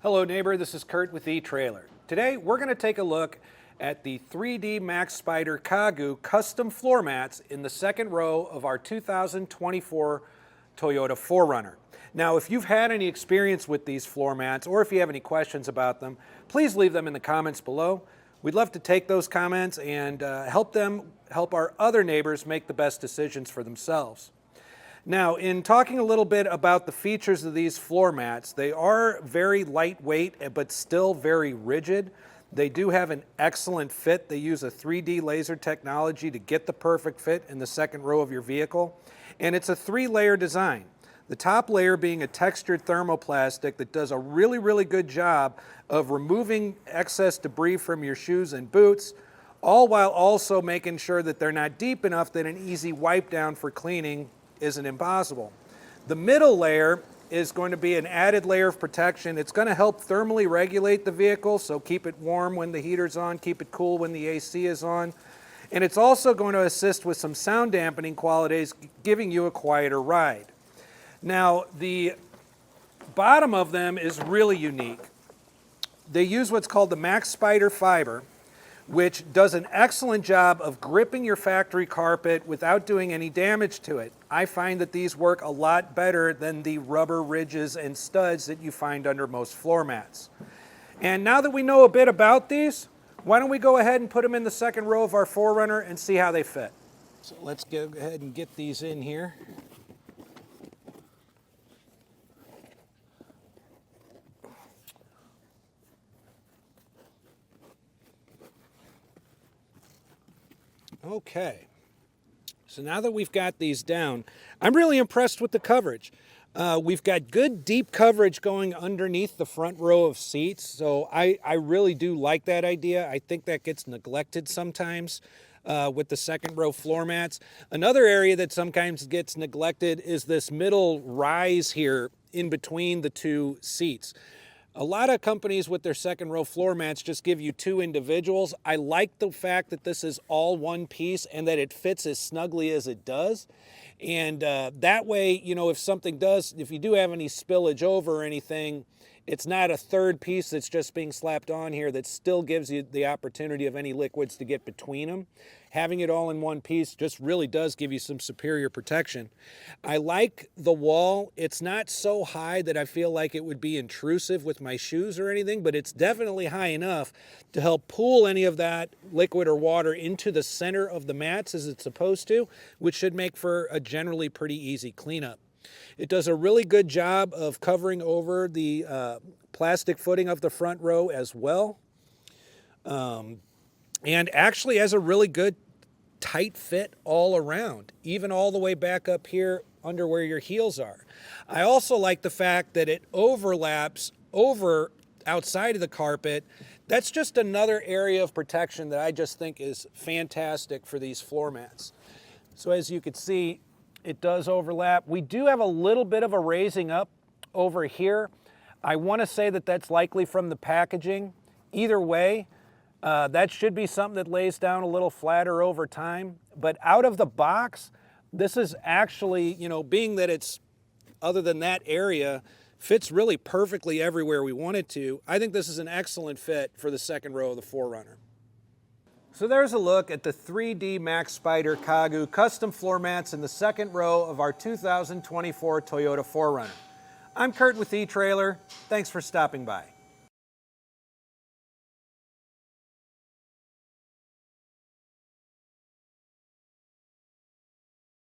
Hello neighbor, this is Curt with etrailer. Today we're going to take a look at the 3D Maxpider Kagu custom floor mats in the second row of our 2024 Toyota 4Runner. Now if you've had any experience with these floor mats or if you have any questions about them, please leave them in the comments below. We'd love to take those comments and help our other neighbors make the best decisions for themselves. Now, in talking a little bit about the features of these floor mats, they are very lightweight but still very rigid. They do have an excellent fit. They use a 3D laser technology to get the perfect fit in the second row of your vehicle. And it's a 3-layer design. The top layer being a textured thermoplastic that does a really good job of removing excess debris from your shoes and boots, all while also making sure that they're not deep enough that an easy wipe down for cleaning isn't impossible. The middle layer is going to be an added layer of protection. It's going to help thermally regulate the vehicle, so keep it warm when the heater's on, keep it cool when the AC is on. And it's also going to assist with some sound dampening qualities, giving you a quieter ride. Now, the bottom of them is really unique. They use what's called the Maxpider fiber, which does an excellent job of gripping your factory carpet without doing any damage to it. I find that these work a lot better than the rubber ridges and studs that you find under most floor mats. And now that we know a bit about these, why don't we go ahead and put them in the second row of our 4Runner and see how they fit. So let's go ahead and get these in here. Okay, so now that we've got these down, I'm really impressed with the coverage. We've got good deep coverage going underneath the front row of seats, so I really do like that idea. I think that gets neglected sometimes with the second row floor mats. Another area that sometimes gets neglected is this middle rise here in between the two seats. A lot of companies with their second row floor mats just give you two individuals. I like the fact that this is all one piece and that it fits as snugly as it does. And that way, you know, if you do have any spillage over or anything, it's not a third piece that's just being slapped on here that still gives you the opportunity of any liquids to get between them. Having it all in one piece just really does give you some superior protection. I like the wall. It's not so high that I feel like it would be intrusive with my shoes or anything, but it's definitely high enough to help pool any of that liquid or water into the center of the mats as it's supposed to, which should make for a generally pretty easy cleanup. It does a really good job of covering over the plastic footing of the front row as well. And actually has a really good tight fit all around, even all the way back up here under where your heels are. I also like the fact that it overlaps over outside of the carpet. That's just another area of protection that I just think is fantastic for these floor mats. So as you can see, it does overlap. We do have a little bit of a raising up over here. I want to say that that's likely from the packaging. Either way, that should be something that lays down a little flatter over time. But out of the box, this is actually, you know, being that it's, other than that area, fits really perfectly everywhere we want it to. I think this is an excellent fit for the second row of the 4Runner. So there's a look at the 3D Maxpider Kagu custom floor mats in the second row of our 2024 Toyota 4Runner. I'm Curt with etrailer. Thanks for stopping by.